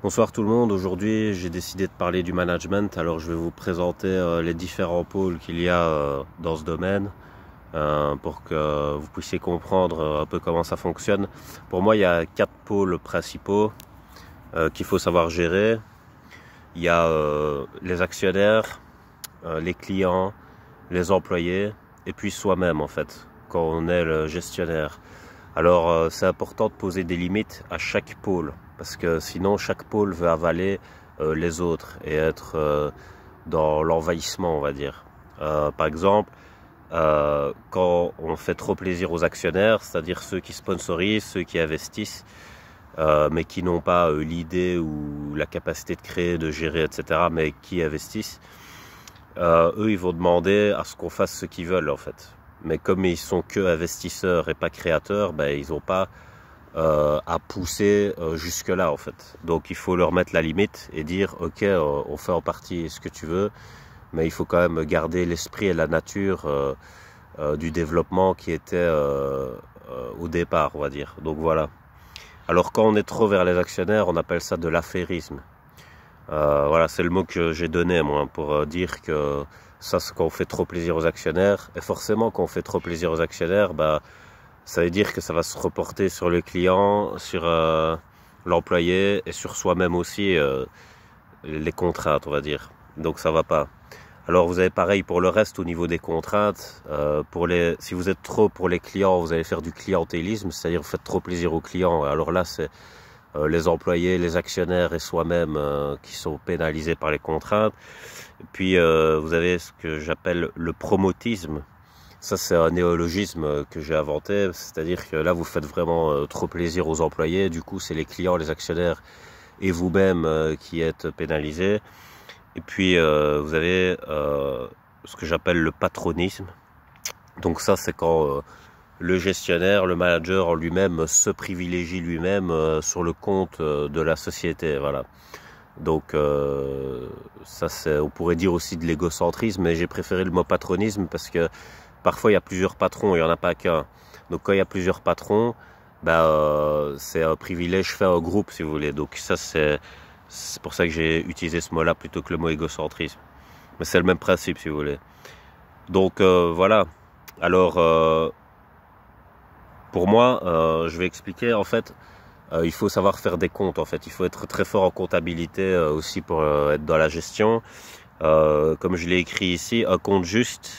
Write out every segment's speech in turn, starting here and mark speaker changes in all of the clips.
Speaker 1: Bonsoir tout le monde, aujourd'hui j'ai décidé de parler du management, alors je vais vous présenter les différents pôles qu'il y a dans ce domaine pour que vous puissiez comprendre un peu comment ça fonctionne. Pour moi il y a 4 pôles principaux qu'il faut savoir gérer. Il y a les actionnaires, les clients, les employés et puis soi-même en fait, quand on est le gestionnaire. Alors c'est important de poser des limites à chaque pôle, parce que sinon chaque pôle veut avaler les autres et être dans l'envahissement, on va dire. Par exemple, quand on fait trop plaisir aux actionnaires, c'est-à-dire ceux qui sponsorisent, ceux qui investissent, mais qui n'ont pas l'idée ou la capacité de créer, de gérer, etc., mais qui investissent, eux ils vont demander à ce qu'on fasse ce qu'ils veulent en fait. Mais comme ils sont que investisseurs et pas créateurs, ben, ils n'ont pas à pousser jusque là en fait. Donc il faut leur mettre la limite et dire ok, on fait en partie ce que tu veux, mais il faut quand même garder l'esprit et la nature du développement qui était au départ, on va dire. Donc voilà. Alors quand on est trop vers les actionnaires, on appelle ça de l'affairisme. Voilà, c'est le mot que j'ai donné moi pour dire que ça c'est quand on fait trop plaisir aux actionnaires. Et forcément quand on fait trop plaisir aux actionnaires, bah, ça veut dire que ça va se reporter sur le client, sur l'employé et sur soi-même aussi, les contraintes on va dire. Donc ça va pas. Alors vous avez pareil pour le reste au niveau des contraintes. Si vous êtes trop pour les clients, vous allez faire du clientélisme, c'est-à-dire vous faites trop plaisir aux clients. Alors là c'est les employés, les actionnaires et soi-même qui sont pénalisés par les contraintes. Et puis vous avez ce que j'appelle le promotisme. Ça c'est un néologisme que j'ai inventé, c'est-à-dire que là vous faites vraiment trop plaisir aux employés, du coup c'est les clients, les actionnaires et vous-même qui êtes pénalisés. Et puis vous avez ce que j'appelle le patronisme. Donc ça c'est quand le gestionnaire, le manager en lui-même se privilégie lui-même sur le compte de la société, voilà. Donc ça c'est, on pourrait dire aussi de l'égocentrisme, mais j'ai préféré le mot patronisme parce que parfois il y a plusieurs patrons, il n'y en a pas qu'un. Donc quand il y a plusieurs patrons, bah, c'est un privilège fait au groupe si vous voulez. Donc ça c'est pour ça que j'ai utilisé ce mot-là plutôt que le mot égocentrisme. Mais c'est le même principe si vous voulez. Donc voilà. Alors pour moi, je vais expliquer en fait. Il faut savoir faire des comptes en fait. Il faut être très fort en comptabilité aussi pour être dans la gestion. Comme je l'ai écrit ici, un compte juste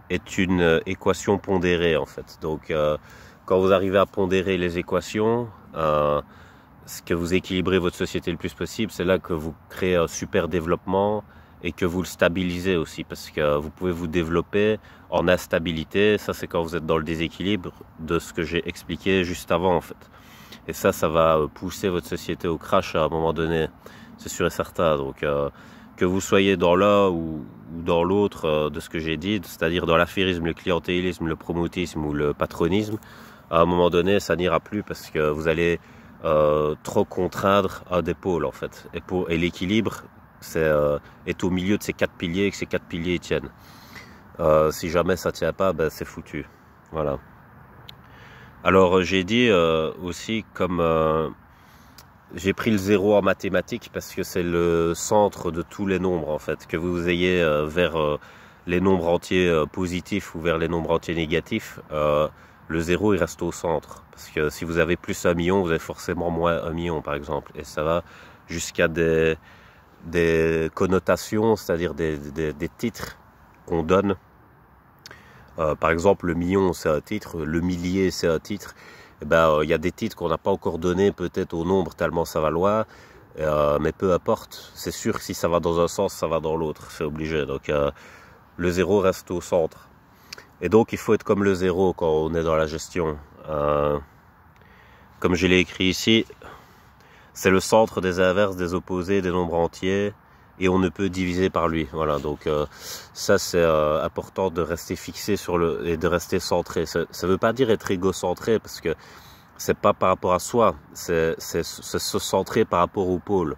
Speaker 1: est une équation pondérée en fait. Donc quand vous arrivez à pondérer les équations, ce que vous équilibrez votre société le plus possible, c'est là que vous créez un super développement et que vous le stabilisez aussi, parce que vous pouvez vous développer en instabilité. Ça c'est quand vous êtes dans le déséquilibre de ce que j'ai expliqué juste avant en fait. Et ça va pousser votre société au crash à un moment donné, c'est sûr et certain. Donc que vous soyez dans l'un ou dans l'autre de ce que j'ai dit, c'est-à-dire dans l'affairisme, le clientélisme, le promotisme ou le patronisme, à un moment donné, ça n'ira plus parce que vous allez trop contraindre un des pôles en fait. Et l'équilibre est au milieu de ces 4 piliers et que ces 4 piliers tiennent. Si jamais ça tient pas, ben, c'est foutu. Voilà. Alors j'ai dit aussi comme j'ai pris le zéro en mathématiques parce que c'est le centre de tous les nombres en fait. Que vous ayez vers les nombres entiers positifs ou vers les nombres entiers négatifs, le zéro il reste au centre. Parce que si vous avez plus 1 million, vous avez forcément moins 1 million par exemple. Et ça va jusqu'à des connotations, c'est-à-dire des titres qu'on donne. Par exemple, le million c'est un titre, le millier c'est un titre. Eh ben, y a des titres qu'on n'a pas encore donnés peut-être au nombre tellement ça va loin, mais peu importe. C'est sûr que si ça va dans un sens, ça va dans l'autre, c'est obligé. Donc le zéro reste au centre. Et donc il faut être comme le zéro quand on est dans la gestion. Comme je l'ai écrit ici, c'est le centre des inverses, des opposés, des nombres entiers. Et on ne peut diviser par lui. Voilà, donc ça c'est important de rester fixé et de rester centré. Ça ne veut pas dire être égocentré parce que c'est pas par rapport à soi, c'est se centrer par rapport au pôle.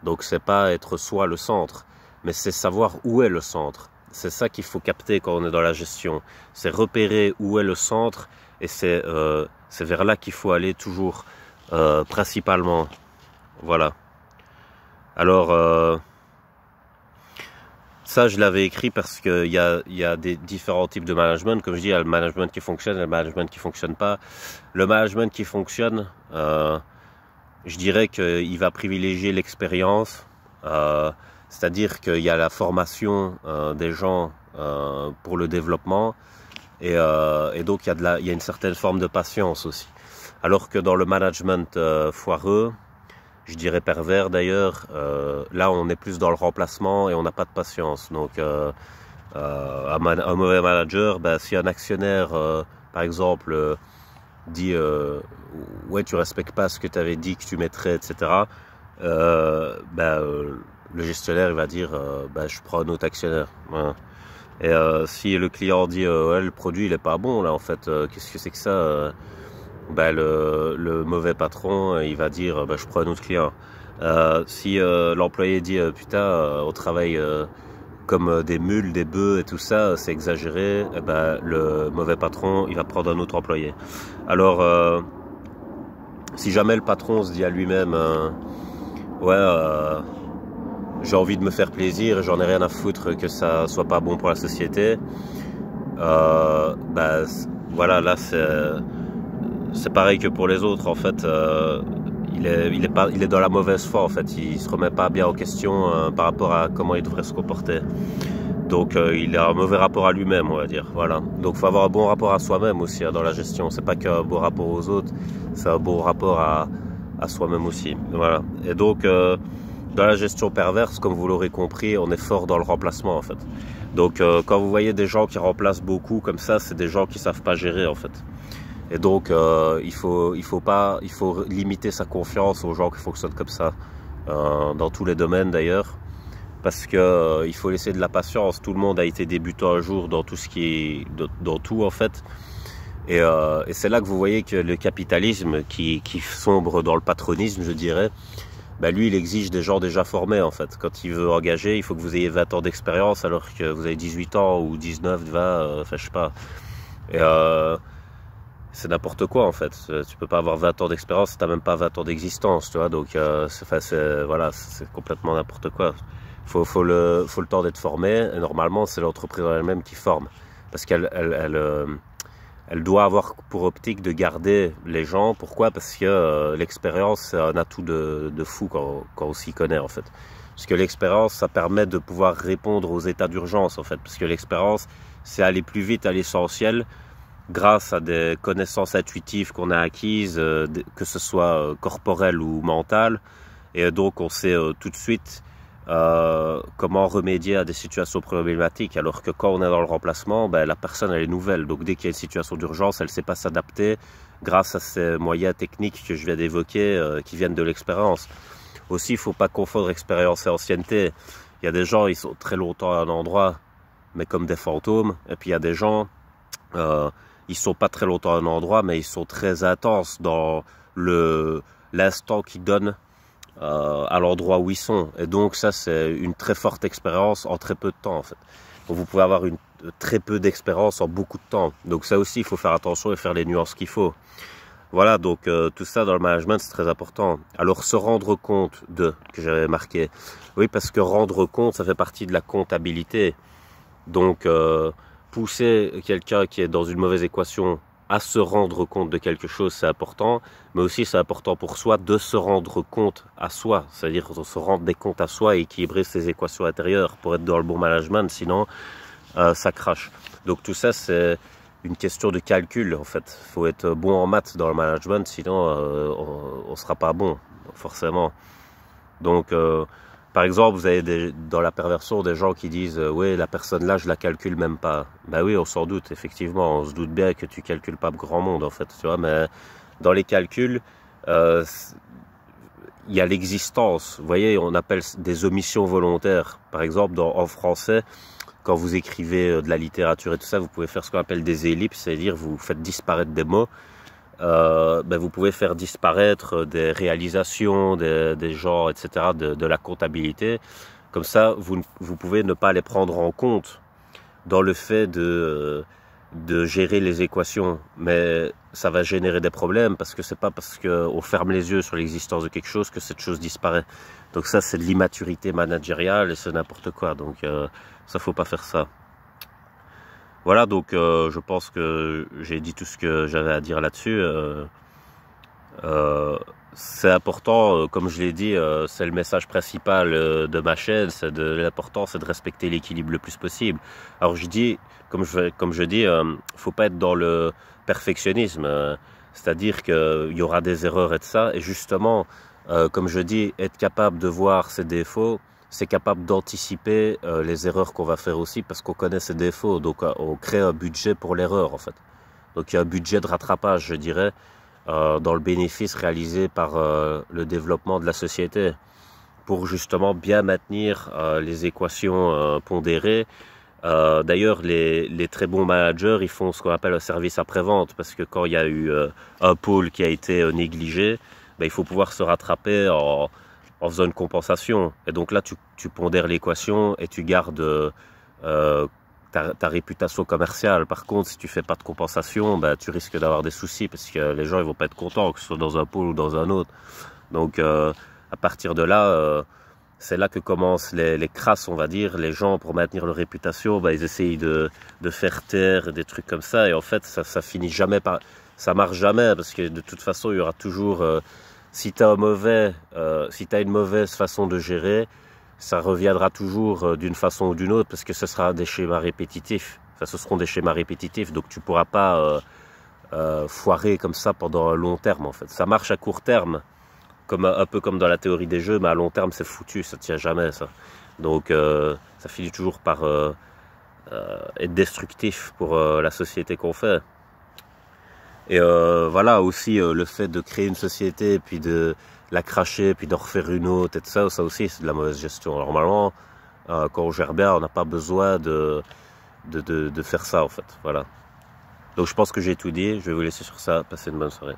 Speaker 1: Donc c'est pas être soi le centre, mais c'est savoir où est le centre. C'est ça qu'il faut capter quand on est dans la gestion. C'est repérer où est le centre et c'est vers là qu'il faut aller toujours principalement. Voilà. Alors, ça, je l'avais écrit parce qu'il y a des différents types de management. Comme je dis, il y a le management qui fonctionne et le management qui fonctionne pas. Le management qui fonctionne, je dirais qu'il va privilégier l'expérience. C'est-à-dire qu'il y a la formation des gens pour le développement. Et donc, il y a une certaine forme de patience aussi. Alors que dans le management foireux, je dirais pervers d'ailleurs, là on est plus dans le remplacement et on n'a pas de patience. Donc un mauvais manager, si un actionnaire par exemple dit ouais tu respectes pas ce que tu avais dit que tu mettrais, etc. Le gestionnaire il va dire je prends un autre actionnaire. Voilà. Et si le client dit ouais le produit il est pas bon là en fait, qu'est-ce que c'est que ça le mauvais patron, il va dire je prends un autre client. Si l'employé dit putain, on travaille comme des mules, des bœufs et tout ça, c'est exagéré, le mauvais patron, il va prendre un autre employé. Alors, si jamais le patron se dit à lui-même j'ai envie de me faire plaisir et j'en ai rien à foutre que ça soit pas bon pour la société, voilà, là c'est pareil que pour les autres en fait. Il est dans la mauvaise foi en fait. Il se remet pas bien en question par rapport à comment il devrait se comporter. Donc il a un mauvais rapport à lui-même, on va dire. Voilà. Donc faut avoir un bon rapport à soi-même aussi dans la gestion. C'est pas qu'un bon rapport aux autres, c'est un bon rapport à soi-même aussi. Voilà. Et donc dans la gestion perverse, comme vous l'aurez compris, on est fort dans le remplacement en fait. Donc quand vous voyez des gens qui remplacent beaucoup comme ça, c'est des gens qui savent pas gérer en fait. Et donc il faut limiter sa confiance aux gens qui fonctionnent comme ça, dans tous les domaines d'ailleurs, parce que il faut laisser de la patience. Tout le monde a été débutant un jour dans tout dans tout en fait. Et c'est là que vous voyez que le capitalisme qui sombre dans le patronisme, je dirais, lui il exige des gens déjà formés en fait. Quand il veut engager, il faut que vous ayez 20 ans d'expérience alors que vous avez 18 ans ou 19, 20, enfin je sais pas. Et c'est n'importe quoi en fait. Tu peux pas avoir 20 ans d'expérience si t'as même pas 20 ans d'existence, tu vois. Donc c'est complètement n'importe quoi. Faut le temps d'être formé. Et normalement, c'est l'entreprise en elle-même qui forme, parce elle doit avoir pour optique de garder les gens. Pourquoi? Parce que l'expérience c'est un atout de fou quand on s'y connaît en fait. Parce que l'expérience, ça permet de pouvoir répondre aux états d'urgence en fait. Parce que l'expérience, c'est aller plus vite à l'essentiel, grâce à des connaissances intuitives qu'on a acquises, que ce soit corporelles ou mentales. Et donc on sait tout de suite comment remédier à des situations problématiques, alors que quand on est dans le remplacement, la personne elle est nouvelle. Donc dès qu'il y a une situation d'urgence, elle ne sait pas s'adapter grâce à ces moyens techniques que je viens d'évoquer qui viennent de l'expérience. Aussi, il ne faut pas confondre expérience et ancienneté. Il y a des gens, ils sont très longtemps à un endroit, mais comme des fantômes. Et puis il y a des gens... ils sont pas très longtemps à un endroit, mais ils sont très intenses dans l'instant qu'ils donnent à l'endroit où ils sont. Et donc ça, c'est une très forte expérience en très peu de temps en fait. Donc, vous pouvez avoir très peu d'expérience en beaucoup de temps. Donc ça aussi, il faut faire attention et faire les nuances qu'il faut. Voilà, donc tout ça dans le management, c'est très important. Alors se rendre compte que j'avais marqué. Oui, parce que rendre compte, ça fait partie de la comptabilité. Donc pousser quelqu'un qui est dans une mauvaise équation à se rendre compte de quelque chose, c'est important, mais aussi c'est important pour soi de se rendre compte à soi, c'est-à-dire de se rendre des comptes à soi et équilibrer ses équations intérieures pour être dans le bon management, sinon ça crache. Donc tout ça c'est une question de calcul en fait. Il faut être bon en maths dans le management, sinon on sera pas bon, forcément. Donc par exemple, vous avez dans la perversion des gens qui disent oui, la personne là, je la calcule même pas. Oui, on s'en doute, effectivement, on se doute bien que tu calcules pas grand monde en fait, tu vois. Mais dans les calculs, il y a l'existence. Vous voyez, on appelle des omissions volontaires. Par exemple, en français, quand vous écrivez de la littérature et tout ça, vous pouvez faire ce qu'on appelle des ellipses, c'est-à-dire vous faites disparaître des mots. Vous pouvez faire disparaître des réalisations, des genres, etc., de la comptabilité. Comme ça, vous pouvez ne pas les prendre en compte dans le fait de gérer les équations, mais ça va générer des problèmes parce que c'est pas parce qu'on ferme les yeux sur l'existence de quelque chose que cette chose disparaît. Donc ça, c'est de l'immaturité managériale et c'est n'importe quoi. Donc ça, faut pas faire ça. Voilà, donc je pense que j'ai dit tout ce que j'avais à dire là-dessus. C'est important, comme je l'ai dit, c'est le message principal de ma chaîne, l'important c'est de respecter l'équilibre le plus possible. Alors je dis, comme je dis, faut pas être dans le perfectionnisme, c'est-à-dire qu'il y aura des erreurs et de ça, et justement, comme je dis, être capable de voir ses défauts, c'est capable d'anticiper les erreurs qu'on va faire aussi, parce qu'on connaît ses défauts, donc on crée un budget pour l'erreur en fait. Donc il y a un budget de rattrapage, je dirais, dans le bénéfice réalisé par le développement de la société pour justement bien maintenir les équations pondérées. D'ailleurs, les très bons managers, ils font ce qu'on appelle un service après-vente parce que quand il y a eu un pôle qui a été négligé, ben, il faut pouvoir se rattraper en faisant une compensation. Et donc là, tu pondères l'équation et tu gardes ta réputation commerciale. Par contre, si tu fais pas de compensation, bah, tu risques d'avoir des soucis parce que les gens ils vont pas être contents, que ce soit dans un pôle ou dans un autre. Donc, à partir de là, c'est là que commencent les crasses, on va dire. Les gens, pour maintenir leur réputation, bah, ils essayent de faire taire des trucs comme ça. Et en fait, ça finit jamais par... Ça marche jamais parce que de toute façon, il y aura toujours... si tu as une mauvaise façon de gérer, ça reviendra toujours d'une façon ou d'une autre parce que ce sera des schémas répétitifs. Enfin, ce seront des schémas répétitifs, donc tu pourras pas foirer comme ça pendant un long terme en fait. Ça marche à court terme, un peu comme dans la théorie des jeux, mais à long terme c'est foutu, ça tient jamais ça. Donc ça finit toujours par être destructif pour la société qu'on fait. Et voilà aussi le fait de créer une société puis de la cracher puis d'en refaire une autre et tout ça, ça aussi c'est de la mauvaise gestion. Normalement, quand on gère bien, on n'a pas besoin de faire ça en fait. Voilà. Donc je pense que j'ai tout dit, je vais vous laisser sur ça, passez une bonne soirée.